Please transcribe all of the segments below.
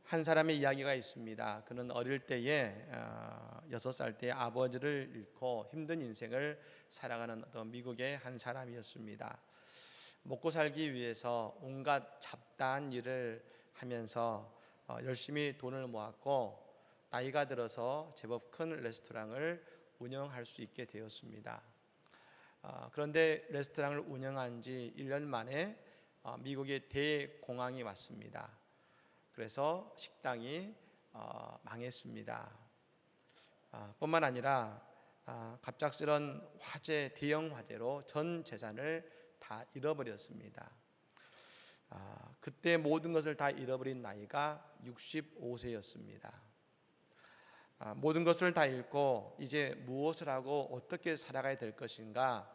한 사람의 이야기가 있습니다. 그는 어릴 때에 6살 때 아버지를 잃고 힘든 인생을 살아가는 어떤 미국의 한 사람이었습니다. 먹고 살기 위해서 온갖 잡다한 일을 하면서 열심히 돈을 모았고 나이가 들어서 제법 큰 레스토랑을 운영할 수 있게 되었습니다. 그런데 레스토랑을 운영한 지 1년 만에 미국의 대공황이 왔습니다. 그래서 식당이 망했습니다. 뿐만 아니라 갑작스런 화재, 대형 화재로 전 재산을 다 잃어버렸습니다. 그때 모든 것을 다 잃어버린 나이가 65세였습니다. 모든 것을 다 잃고 이제 무엇을 하고 어떻게 살아가야 될 것인가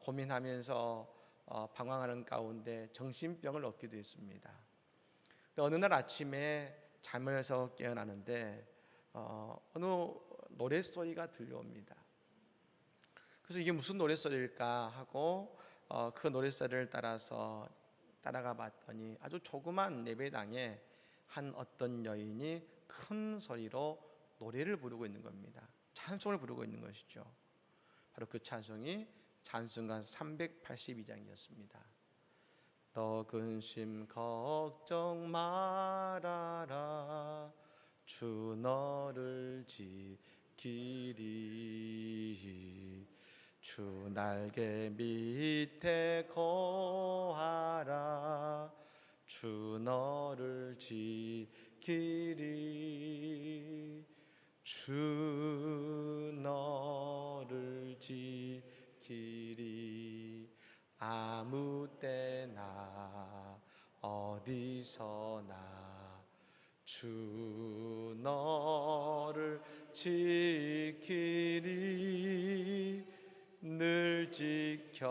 고민하면서 방황하는 가운데 정신병을 얻기도 했습니다. 어느 날 아침에 잠에서 깨어나는데 어느 노랫소리가 들려옵니다. 그래서 이게 무슨 노랫소리일까 하고 그 노랫소리를 따라가 봤더니 아주 조그만 예배당에 한 어떤 여인이 큰 소리로 노래를 부르고 있는 겁니다. 찬송을 부르고 있는 것이죠. 바로 그 찬송이 찬송가 382장이었습니다. 너 근심 걱정 말아라 주 너를 지키리 주 날개 밑에 거하라 주 너를 지키리 주 너를 지키리 아무 때나 어디서나 주 너를 지키리 늘 지켜주시리.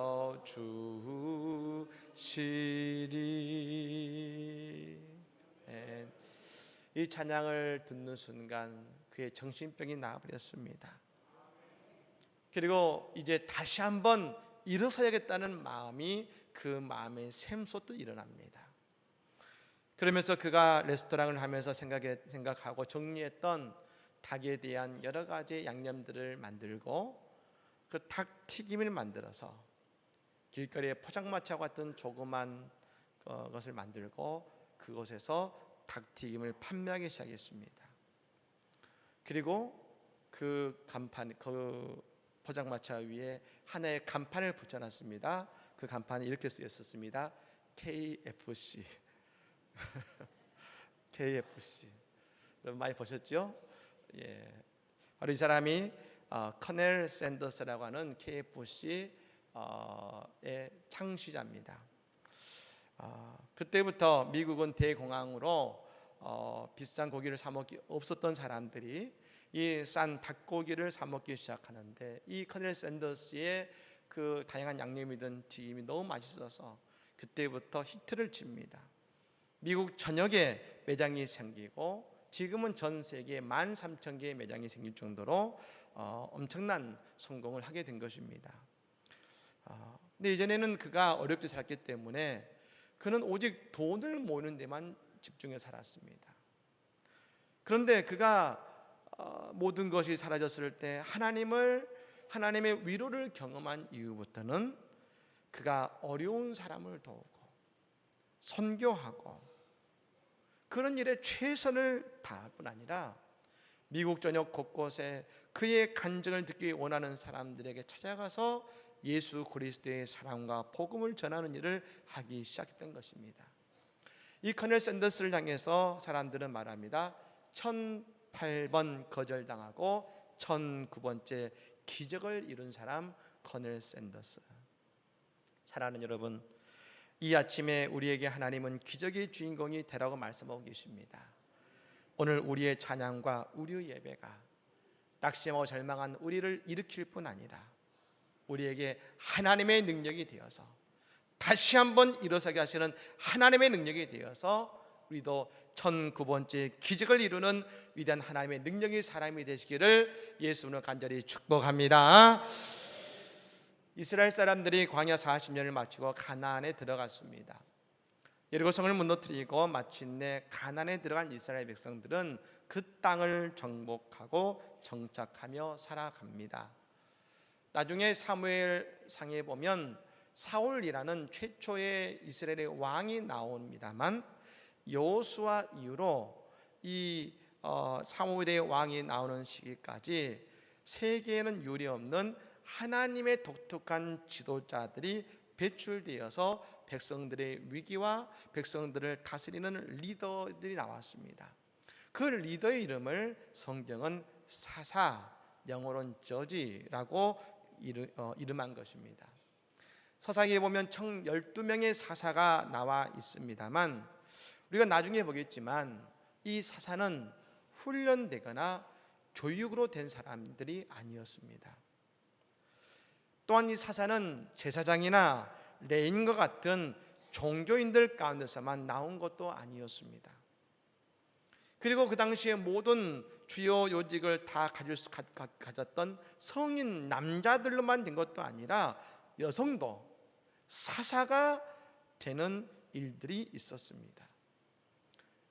이 찬양을 듣는 순간 그의 정신병이 나아버렸습니다. 그리고 이제 다시 한번 일어서야겠다는 마음이 그 마음의 샘솟듯 일어납니다. 그러면서 그가 레스토랑을 하면서 생각하고 정리했던 닭에 대한 여러 가지 양념들을 만들고 그 닭튀김을 만들어서 길거리에 포장마차 같은 조그만 것을 만들고 그곳에서 닭튀김을 판매하기 시작했습니다. 그리고 그 간판, 그 포장마차 위에 하나의 간판을 붙여놨습니다. 그 간판이 이렇게 쓰였었습니다. KFC. KFC. 여러분 많이 보셨죠? 예. 바로 이 사람이 커넬 샌더스라고 하는 KFC의 창시자입니다. 그때부터 미국은 대공황으로 비싼 고기를 사 먹기 없었던 사람들이 이 싼 닭고기를 사 먹기 시작하는데 이 커넬 샌더스의 그 다양한 양념이든 튀김이 너무 맛있어서 그때부터 히트를 칩니다. 미국 전역에 매장이 생기고 지금은 전 세계에 13,000개의 매장이 생길 정도로 엄청난 성공을 하게 된 것입니다. 근데 이전에는 그가 어렵게 살았기 때문에 그는 오직 돈을 모으는 데만 집중해 살았습니다. 그런데 그가 모든 것이 사라졌을 때 하나님의 위로를 경험한 이후부터는 그가 어려운 사람을 도우고 선교하고 그런 일에 최선을 다할 뿐 아니라 미국 전역 곳곳에 그의 간증을 듣기 원하는 사람들에게 찾아가서 예수 그리스도의 사랑과 복음을 전하는 일을 하기 시작했던 것입니다. 이 커넬 샌더스를 향해서 사람들은 말합니다. 1008번 거절당하고 1009번째 기적을 이룬 사람 커넬 샌더스. 사랑하는 여러분, 이 아침에 우리에게 하나님은 기적의 주인공이 되라고 말씀하고 계십니다. 오늘 우리의 찬양과 우리의 예배가 낙심하고 절망한 우리를 일으킬 뿐 아니라 우리에게 하나님의 능력이 되어서 다시 한번 일어서게 하시는 하나님의 능력이 되어서 우리도 1009번째 기적을 이루는 위대한 하나님의 능력의 사람이 되시기를 예수님으로 간절히 축복합니다. 이스라엘 사람들이 광야 40년을 마치고 가나안에 들어갔습니다. 여리고성을 무너뜨리고 마침내 가나안에 들어간 이스라엘 백성들은 그 땅을 정복하고 정착하며 살아갑니다. 나중에 사무엘상에 보면 사울이라는 최초의 이스라엘의 왕이 나옵니다만 여호수아 이후로 이 사무엘의 왕이 나오는 시기까지 세계에는 유례없는 하나님의 독특한 지도자들이 배출되어서 백성들의 위기와 백성들을 다스리는 리더들이 나왔습니다. 그 리더의 이름을 성경은 사사, 영어로는 저지라고 이름한 것입니다. 서사기에 보면 총 12명의 사사가 나와 있습니다만 우리가 나중에 보겠지만 이 사사는 훈련되거나 교육으로 된 사람들이 아니었습니다. 또한 이 사사는 제사장이나 레인과 같은 종교인들 가운데서만 나온 것도 아니었습니다. 그리고 그 당시에 모든 주요 요직을 다 가졌던 성인 남자들로만 된 것도 아니라 여성도 사사가 되는 일들이 있었습니다.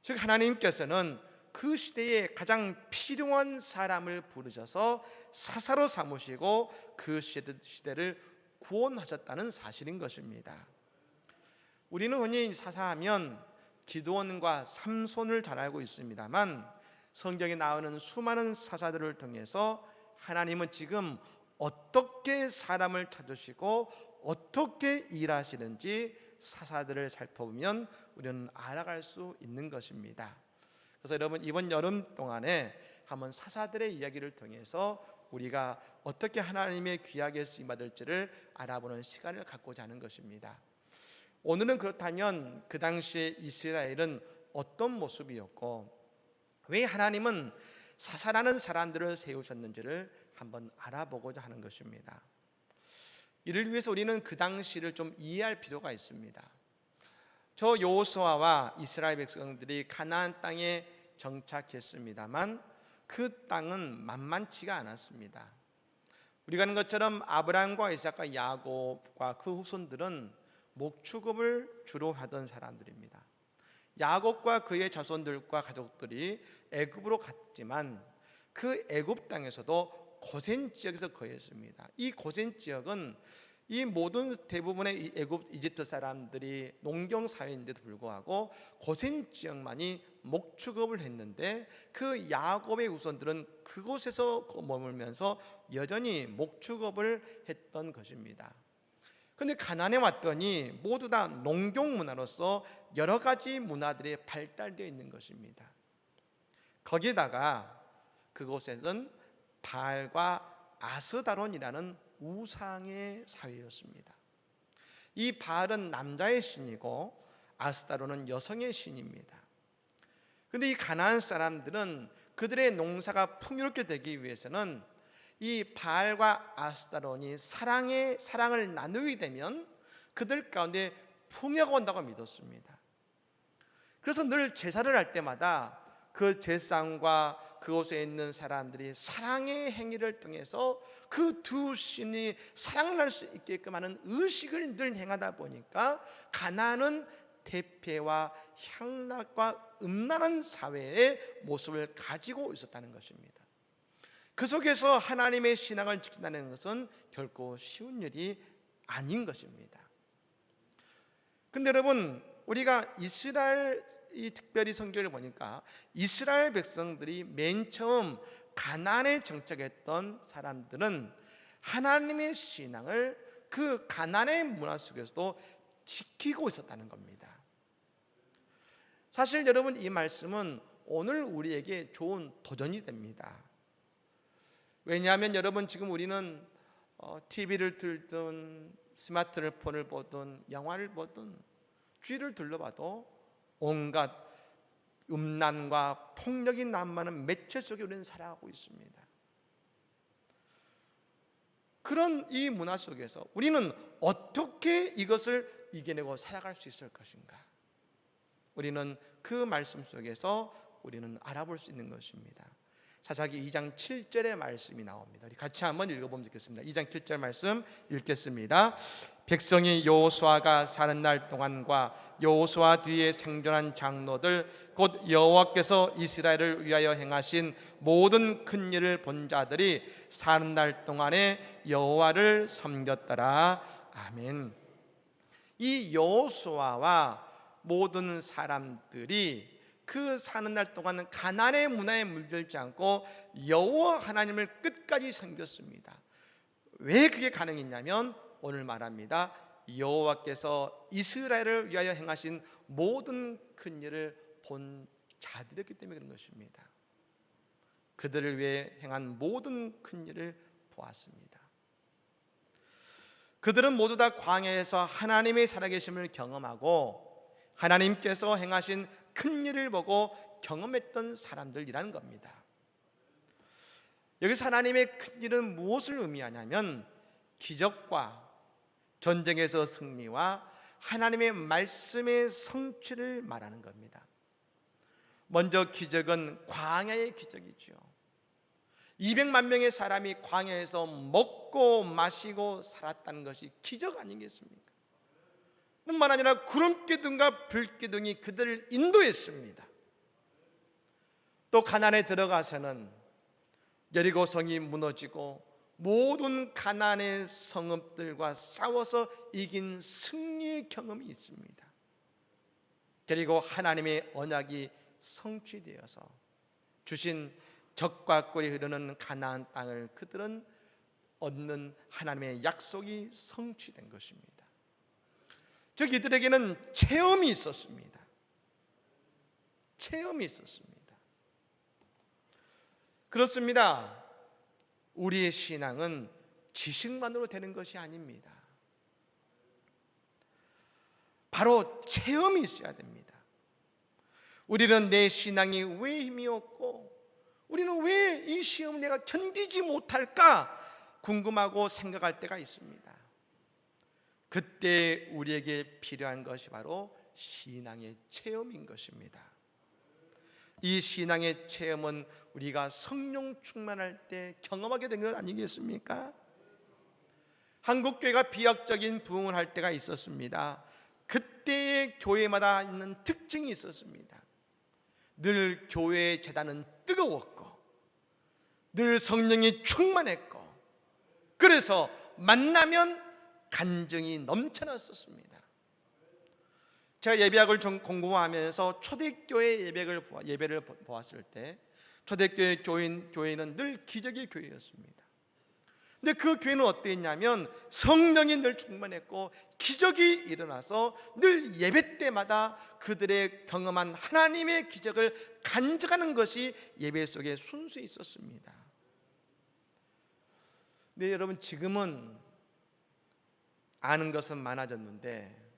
즉 하나님께서는 그 시대에 가장 필요한 사람을 부르셔서 사사로 삼으시고 그 시대를 구원하셨다는 사실인 것입니다. 우리는 흔히 사사하면 기드온과 삼손을 잘 알고 있습니다만 성경에 나오는 수많은 사사들을 통해서 하나님은 지금 어떻게 사람을 찾으시고 어떻게 일하시는지 사사들을 살펴보면 우리는 알아갈 수 있는 것입니다. 그래서 여러분 이번 여름 동안에 한번 사사들의 이야기를 통해서 우리가 어떻게 하나님의 귀하게 쓰임받을지를 알아보는 시간을 갖고자 하는 것입니다. 오늘은 그렇다면 그 당시에 이스라엘은 어떤 모습이었고 왜 하나님은 사사라는 사람들을 세우셨는지를 한번 알아보고자 하는 것입니다. 이를 위해서 우리는 그 당시를 좀 이해할 필요가 있습니다. 저 여호수아와 이스라엘 백성들이 가나안 땅에 정착했습니다만 그 땅은 만만치가 않았습니다. 우리가 아는 것처럼 아브라함과 이삭과 야곱과 그 후손들은 목축업을 주로 하던 사람들입니다. 야곱과 그의 자손들과 가족들이 애굽으로 갔지만 그 애굽 땅에서도 고센 지역에서 거했습니다. 이 고센 지역은 이 모든 대부분의 이 애굽 이집트 사람들이 농경 사회인데도 불구하고 고센 지역만이 목축업을 했는데 그 야곱의 후손들은 그곳에서 머물면서 여전히 목축업을 했던 것입니다. 그런데 가나안에 왔더니 모두 다 농경 문화로서 여러 가지 문화들이 발달되어 있는 것입니다. 거기다가 그곳에는 바알과 아스다론이라는 우상의 사회였습니다. 이 바알은 남자의 신이고 아스다론은 여성의 신입니다. 그런데 이 가나안 사람들은 그들의 농사가 풍요롭게 되기 위해서는 이 바알과 아스다론이 사랑을 나누게 되면 그들 가운데 풍요가 온다고 믿었습니다. 그래서 늘 제사를 할 때마다 그 제사장과 그곳에 있는 사람들이 사랑의 행위를 통해서 그 두 신이 사랑을 할 수 있게끔 하는 의식을 늘 행하다 보니까 가나안은 대패와 향락과 음란한 사회의 모습을 가지고 있었다는 것입니다. 그 속에서 하나님의 신앙을 지킨다는 것은 결코 쉬운 일이 아닌 것입니다. 근데 여러분 우리가 이스라엘이 특별히 성경을 보니까 이스라엘 백성들이 맨 처음 가나안에 정착했던 사람들은 하나님의 신앙을 그 가나안의 문화 속에서도 지키고 있었다는 겁니다. 사실 여러분 이 말씀은 오늘 우리에게 좋은 도전이 됩니다. 왜냐하면 여러분 지금 우리는 TV를 틀든 스마트폰을 보든 영화를 보든 주위를 둘러봐도 온갖 음란과 폭력이 난무하는 매체 속에 우리는 살아가고 있습니다. 그런 이 문화 속에서 우리는 어떻게 이것을 이겨내고 살아갈 수 있을 것인가? 우리는 그 말씀 속에서 우리는 알아볼 수 있는 것입니다. 사사기 2장 7절의 말씀이 나옵니다. 우리 같이 한번 읽어보면 좋겠습니다. 2장 7절 말씀 읽겠습니다. 백성이 여호수아가 사는 날 동안과 여호수아 뒤에 생존한 장로들 곧 여호와께서 이스라엘을 위하여 행하신 모든 큰 일을 본 자들이 사는 날 동안에 여호와를 섬겼더라. 아멘. 이 여호수아와 모든 사람들이 그 사는 날 동안은 가나안의 문화에 물들지 않고 여호와 하나님을 끝까지 섬겼습니다. 왜 그게 가능했냐면 오늘 말합니다. 여호와께서 이스라엘을 위하여 행하신 모든 큰 일을 본 자들이었기 때문에 그런 것입니다. 그들을 위해 행한 모든 큰 일을 보았습니다. 그들은 모두 다 광야에서 하나님의 살아계심을 경험하고 하나님께서 행하신 큰 일을 보고 경험했던 사람들이라는 겁니다. 여기서 하나님의 큰 일은 무엇을 의미하냐면 기적과 전쟁에서 승리와 하나님의 말씀의 성취를 말하는 겁니다. 먼저 기적은 광야의 기적이죠. 200만 명의 사람이 광야에서 먹고 마시고 살았다는 것이 기적 아니겠습니까? 뿐만 아니라 구름기둥과 불기둥이 그들을 인도했습니다. 또 가나안에 들어가서는 여리고성이 무너지고 모든 가나안의 성읍들과 싸워서 이긴 승리의 경험이 있습니다. 그리고 하나님의 언약이 성취되어서 주신 젖과 꿀이 흐르는 가나안 땅을 그들은 얻는 하나님의 약속이 성취된 것입니다. 즉 이들에게는 체험이 있었습니다. 체험이 있었습니다. 그렇습니다. 우리의 신앙은 지식만으로 되는 것이 아닙니다. 바로 체험이 있어야 됩니다. 우리는 내 신앙이 왜 힘이 없고 우리는 왜 이 시험을 내가 견디지 못할까 궁금하고 생각할 때가 있습니다. 그때 우리에게 필요한 것이 바로 신앙의 체험인 것입니다. 이 신앙의 체험은 우리가 성령 충만할 때 경험하게 된 것 아니겠습니까? 한국교회가 비약적인 부흥을 할 때가 있었습니다. 그때의 교회마다 있는 특징이 있었습니다. 늘 교회의 제단은 뜨거웠고 늘 성령이 충만했고 그래서 만나면 간증이 넘쳐났었습니다. 제가 예배학을 좀 공부하면서 초대교회 예배를 보았을 때 초대교회 교회는 늘 기적의 교회였습니다. 근데 그 교회는 어땠냐면 성령이 늘 충만했고 기적이 일어나서 늘 예배 때마다 그들의 경험한 하나님의 기적을 간증하는 것이 예배 속에 순수히 있었습니다. 근데 여러분 지금은 아는 것은 많아졌는데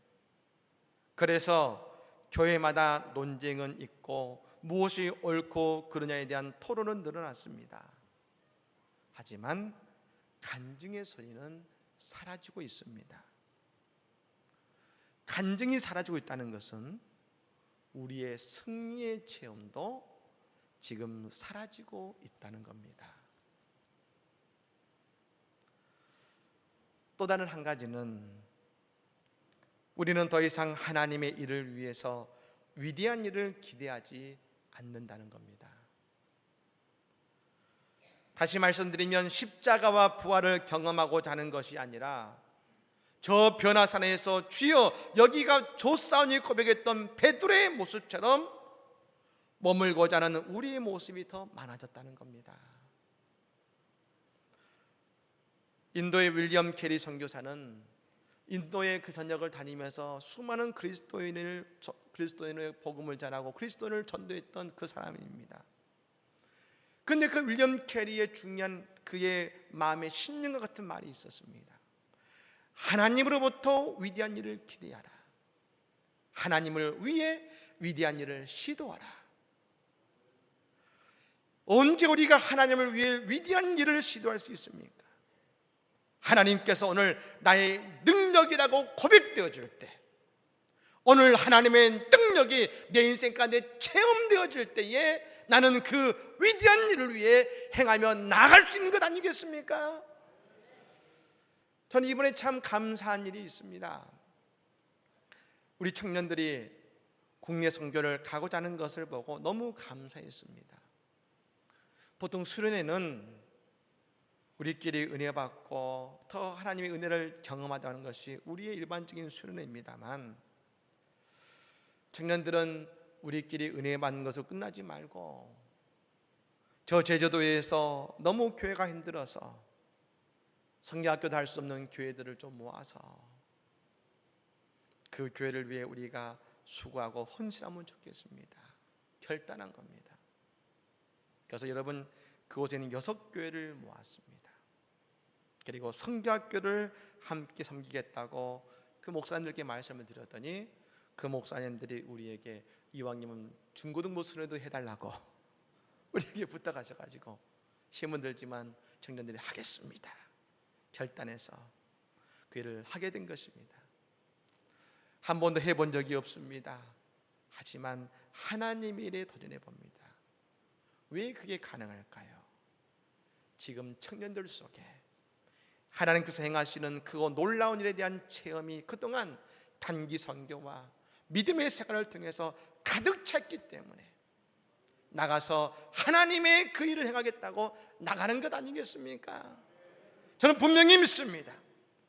그래서 교회마다 논쟁은 있고 무엇이 옳고 그르냐에 대한 토론은 늘어났습니다. 하지만 간증의 소리는 사라지고 있습니다. 간증이 사라지고 있다는 것은 우리의 승리의 체험도 지금 사라지고 있다는 겁니다. 또 다른 한 가지는 우리는 더 이상 하나님의 일을 위해서 위대한 일을 기대하지 않는다는 겁니다. 다시 말씀드리면 십자가와 부활을 경험하고자 하는 것이 아니라 저 변화산에서 주여 여기가 조사원이 고백했던 베드로의 모습처럼 머물고자 하는 우리의 모습이 더 많아졌다는 겁니다. 인도의 윌리엄 캐리 선교사는 인도의 그 전역을 다니면서 수많은 그리스도인의 복음을 전하고 그리스도인을 전도했던 그 사람입니다. 그런데 그 윌리엄 캐리의 중요한 그의 마음의 신념과 같은 말이 있었습니다. 하나님으로부터 위대한 일을 기대하라. 하나님을 위해 위대한 일을 시도하라. 언제 우리가 하나님을 위해 위대한 일을 시도할 수 있습니까? 하나님께서 오늘 나의 능력이라고 고백되어 줄 때, 오늘 하나님의 능력이 내 인생 가운데 체험되어질 때에 나는 그 위대한 일을 위해 행하며 나아갈 수 있는 것 아니겠습니까? 저는 이번에 참 감사한 일이 있습니다. 우리 청년들이 국내 선교를 가고자 하는 것을 보고 너무 감사했습니다. 보통 수련회는 우리끼리 은혜 받고 더 하나님의 은혜를 경험하자는 것이 우리의 일반적인 수련회입니다만, 청년들은 우리끼리 은혜 받는 것으로 끝나지 말고 저 제주도에서 너무 교회가 힘들어서 성경학교도 할 수 없는 교회들을 좀 모아서 그 교회를 위해 우리가 수고하고 헌신하면 좋겠습니다. 결단한 겁니다. 그래서 여러분, 그곳에는 6교회를 모았습니다. 그리고 성경학교를 함께 섬기겠다고 그 목사님들께 말씀을 드렸더니 그 목사님들이 우리에게 이왕이면 중고등부 수련도 해달라고 우리에게 부탁하셔가지고 힘은 들지만 청년들이 하겠습니다 결단해서 그 일을 하게 된 것입니다. 한 번도 해본 적이 없습니다. 하지만 하나님의 일에 도전해 봅니다. 왜 그게 가능할까요? 지금 청년들 속에 하나님께서 행하시는 그 놀라운 일에 대한 체험이 그동안 단기 선교와 믿음의 생활을 통해서 가득 찼기 때문에 나가서 하나님의 그 일을 행하겠다고 나가는 것 아니겠습니까? 저는 분명히 믿습니다.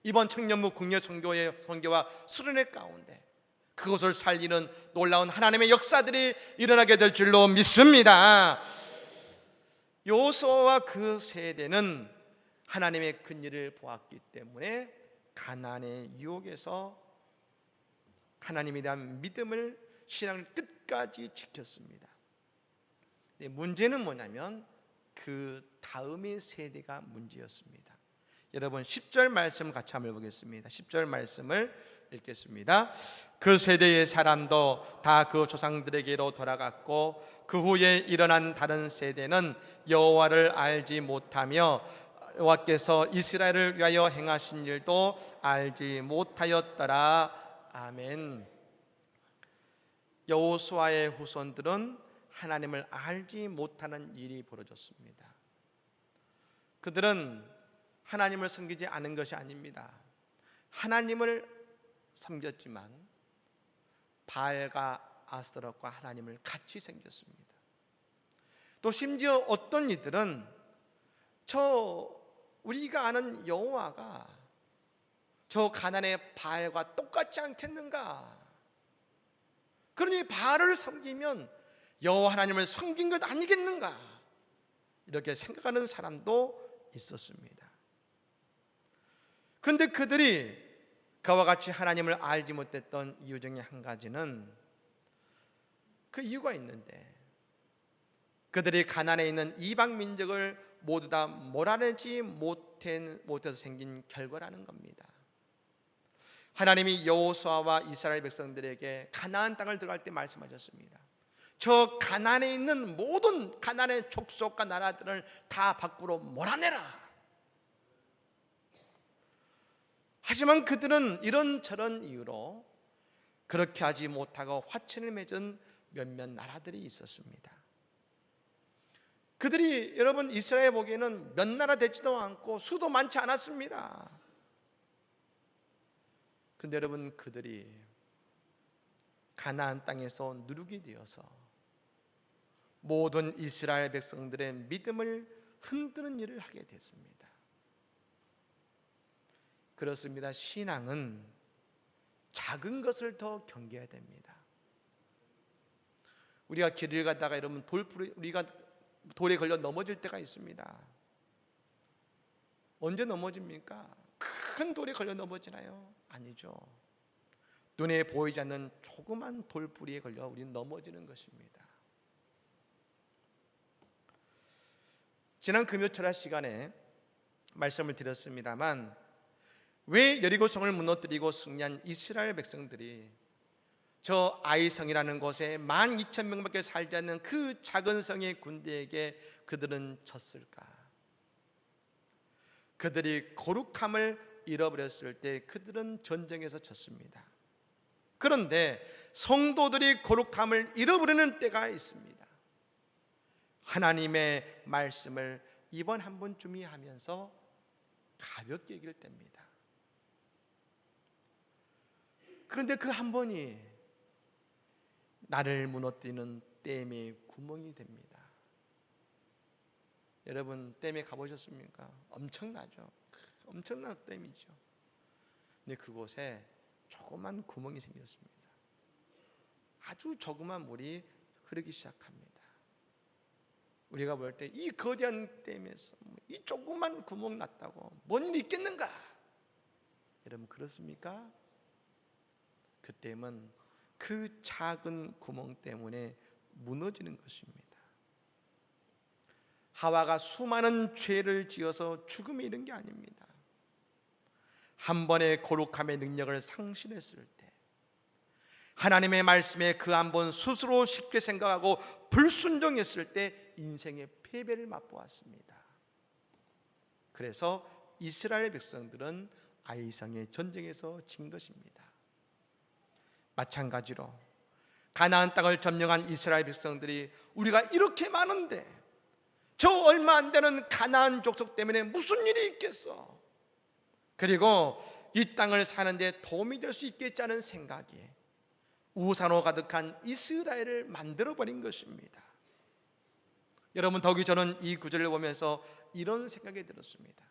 이번 청년부 국내 선교와 수련회 가운데 그것을 살리는 놀라운 하나님의 역사들이 일어나게 될 줄로 믿습니다. 여호수아와 그 세대는 하나님의 큰 일을 보았기 때문에 가나안의 유혹에서 하나님에 대한 믿음을, 신앙을 끝까지 지켰습니다. 문제는 뭐냐면 그 다음의 세대가 문제였습니다. 여러분 10절 말씀 같이 한번 보겠습니다. 10절 말씀을 읽겠습니다. 그 세대의 사람도 다 그 조상들에게로 돌아갔고 그 후에 일어난 다른 세대는 여호와를 알지 못하며 여호와께서 이스라엘을 위하여 행하신 일도 알지 못하였더라. 아멘. 여호수아의 후손들은 하나님을 알지 못하는 일이 벌어졌습니다. 그들은 하나님을 섬기지 않은 것이 아닙니다. 하나님을 섬겼지만 바알과 아스토롯과 하나님을 같이 섬겼습니다. 또 심지어 어떤 이들은 우리가 아는 여호와가 저 가나안의 바알과 똑같지 않겠는가? 그러니 바알을 섬기면 여호와 하나님을 섬긴 것 아니겠는가? 이렇게 생각하는 사람도 있었습니다. 그런데 그들이 그와 같이 하나님을 알지 못했던 이유 중에 한 가지는 그 이유가 있는데, 그들이 가나안에 있는 이방 민족을 모두 다 몰아내지 못해서 생긴 결과라는 겁니다. 하나님이 여호수아와 이스라엘 백성들에게 가나안 땅을 들어갈 때 말씀하셨습니다. 저 가나안에 있는 모든 가나안의 족속과 나라들을 다 밖으로 몰아내라. 하지만 그들은 이런저런 이유로 그렇게 하지 못하고 화친을 맺은 몇몇 나라들이 있었습니다. 그들이 여러분 이스라엘 보기에는 몇 나라 되지도 않고 수도 많지 않았습니다. 그런데 여러분 그들이 가나안 땅에서 누룩이 되어서 모든 이스라엘 백성들의 믿음을 흔드는 일을 하게 됐습니다. 그렇습니다. 신앙은 작은 것을 더 경계해야 됩니다. 우리가 길을 가다가 여러분 우리가 돌에 걸려 넘어질 때가 있습니다. 언제 넘어집니까? 큰 돌에 걸려 넘어지나요? 아니죠. 눈에 보이지 않는 조그만 돌뿌리에 걸려 우리는 넘어지는 것입니다. 지난 금요 철학 시간에 말씀을 드렸습니다만, 왜 여리고성을 무너뜨리고 승리한 이스라엘 백성들이 저 아이성이라는 곳에 12,000명밖에 살지 않는 그 작은 성의 군대에게 그들은 졌을까? 그들이 거룩함을 잃어버렸을 때 그들은 전쟁에서 졌습니다. 그런데 성도들이 거룩함을 잃어버리는 때가 있습니다. 하나님의 말씀을 이번 한 번쯤이 하면서 가볍게 여길 때입니다. 그런데 그 한 번이 나를 무너뜨리는 댐의 구멍이 됩니다. 여러분 댐에 가보셨습니까? 엄청나죠. 엄청난 댐이죠. 근데 그곳에 조그만 구멍이 생겼습니다. 아주 조그만 물이 흐르기 시작합니다. 우리가 볼 때 이 거대한 댐에서 이 조그만 구멍 났다고 뭔 일이 있겠는가? 여러분 그렇습니까? 그 댐은 그 작은 구멍 때문에 무너지는 것입니다. 하와가 수많은 죄를 지어서 죽음에 이른 게 아닙니다. 한 번의 거룩함의 능력을 상실했을 때, 하나님의 말씀에 그 한 번 스스로 쉽게 생각하고 불순종했을 때 인생의 패배를 맛보았습니다. 그래서 이스라엘 백성들은 아이성의 전쟁에서 진 것입니다. 마찬가지로 가나안 땅을 점령한 이스라엘 백성들이 우리가 이렇게 많은데 저 얼마 안 되는 가나안 족속 때문에 무슨 일이 있겠어? 그리고 이 땅을 사는데 도움이 될 수 있겠지 하는 생각이 우상으로 가득한 이스라엘을 만들어버린 것입니다. 여러분 더욱이 저는 이 구절을 보면서 이런 생각이 들었습니다.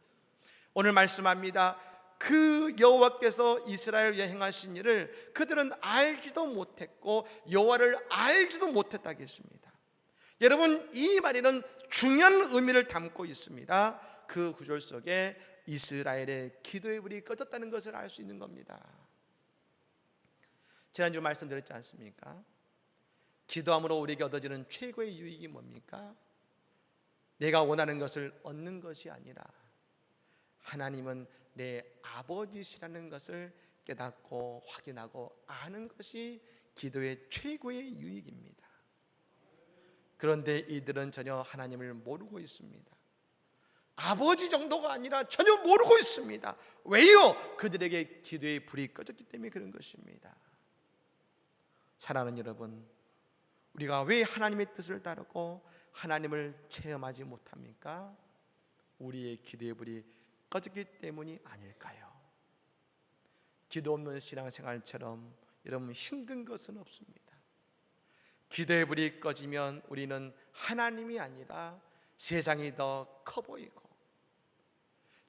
오늘 말씀합니다. 그 여호와께서 이스라엘 위에 행하신 일을 그들은 알지도 못했고 여호와를 알지도 못했다고 했습니다. 여러분 이 말에는 중요한 의미를 담고 있습니다. 그 구절 속에 이스라엘의 기도의 불이 꺼졌다는 것을 알 수 있는 겁니다. 지난주 말씀드렸지 않습니까? 기도함으로 우리에게 얻어지는 최고의 유익이 뭡니까? 내가 원하는 것을 얻는 것이 아니라 하나님은 내 아버지시라는 것을 깨닫고 확인하고 아는 것이 기도의 최고의 유익입니다. 그런데 이들은 전혀 하나님을 모르고 있습니다. 아버지 정도가 아니라 전혀 모르고 있습니다. 왜요? 그들에게 기도의 불이 꺼졌기 때문에 그런 것입니다. 사랑하는 여러분, 우리가 왜 하나님의 뜻을 따르고 하나님을 체험하지 못합니까? 우리의 기도의 불이 꺼졌기 때문이 아닐까요? 기도 없는 신앙생활처럼 여러분 힘든 것은 없습니다. 기도의 불이 꺼지면 우리는 하나님이 아니라 세상이 더 커 보이고,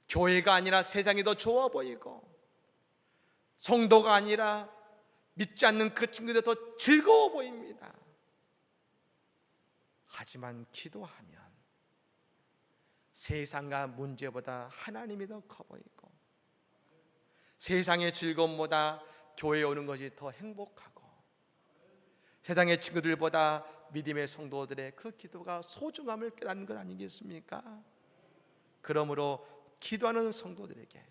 교회가 아니라 세상이 더 좋아 보이고, 성도가 아니라 믿지 않는 그 친구들 더 즐거워 보입니다. 하지만 기도하면 세상과 문제보다 하나님이 더 커 보이고, 세상의 즐거움보다 교회에 오는 것이 더 행복하고, 세상의 친구들보다 믿음의 성도들의 그 기도가 소중함을 깨닫는 것 아니겠습니까? 그러므로 기도하는 성도들에게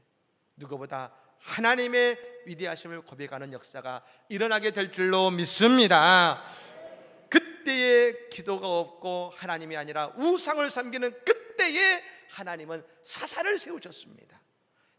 누구보다 하나님의 위대하심을 고백하는 역사가 일어나게 될 줄로 믿습니다. 그때의 기도가 없고 하나님이 아니라 우상을 섬기는 그때에 하나님은 사사를 세우셨습니다.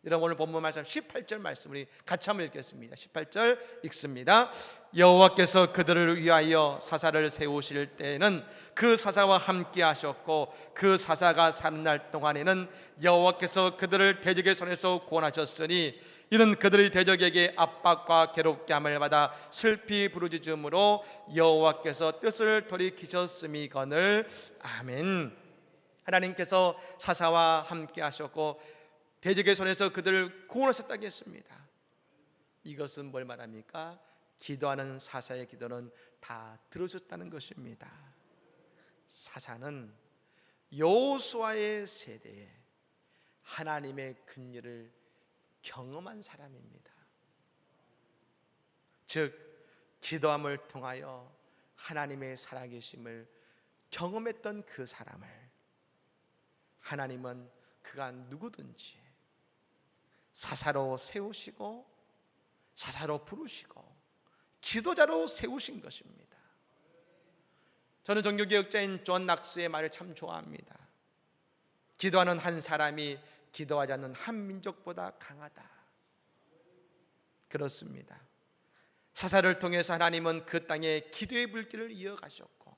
여러분 오늘 본문 말씀 18절 말씀을 같이 한번 읽겠습니다. 18절 읽습니다. 여호와께서 그들을 위하여 사사를 세우실 때에는 그 사사와 함께 하셨고 그 사사가 사는 날 동안에는 여호와께서 그들을 대적의 손에서 구원하셨으니 이는 그들의 대적에게 압박과 괴롭게 함을 받아 슬피 부르짖음으로 여호와께서 뜻을 돌이키셨음이거늘. 아멘. 하나님께서 사사와 함께 하셨고 대적의 손에서 그들을 구원하셨다고 했습니다. 이것은 뭘 말합니까? 기도하는 사사의 기도는 다 들어줬다는 것입니다. 사사는 여호수아의 세대에 하나님의 긍휼을 경험한 사람입니다. 즉 기도함을 통하여 하나님의 살아계심을 경험했던 그 사람을 하나님은 그가 누구든지 사사로 세우시고 사사로 부르시고 지도자로 세우신 것입니다. 저는 종교개혁자인 존 낙스의 말을 참 좋아합니다. 기도하는 한 사람이 기도하지 않는 한 민족보다 강하다. 그렇습니다. 사사를 통해서 하나님은 그 땅에 기도의 불길을 이어가셨고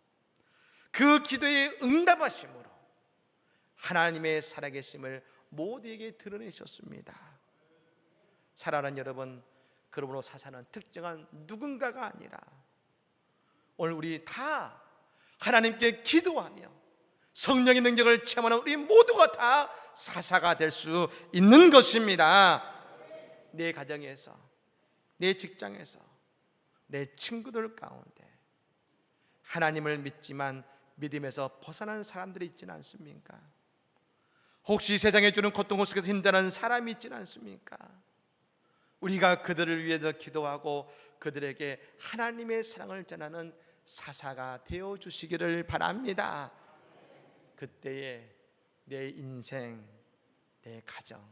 그 기도에 응답하심으로 하나님의 살아계심을 모두에게 드러내셨습니다. 사랑하는 여러분, 그러므로 사사는 특정한 누군가가 아니라 오늘 우리 다 하나님께 기도하며 성령의 능력을 체험하는 우리 모두가 다 사사가 될 수 있는 것입니다. 내 가정에서, 내 직장에서, 내 친구들 가운데 하나님을 믿지만 믿음에서 벗어난 사람들이 있지는 않습니까? 혹시 세상에 주는 고통 속에서 힘들어하는 사람이 있지는 않습니까? 우리가 그들을 위해서 기도하고 그들에게 하나님의 사랑을 전하는 사사가 되어주시기를 바랍니다. 그때에 내 인생, 내 가정,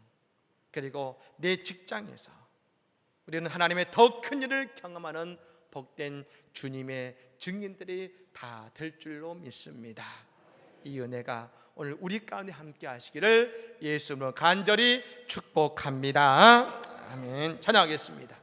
그리고 내 직장에서 우리는 하나님의 더 큰 일을 경험하는 복된 주님의 증인들이 다 될 줄로 믿습니다. 이 은혜가 오늘 우리 가운데 함께 하시기를 예수 이름으로 간절히 축복합니다. 아멘. 찬양하겠습니다.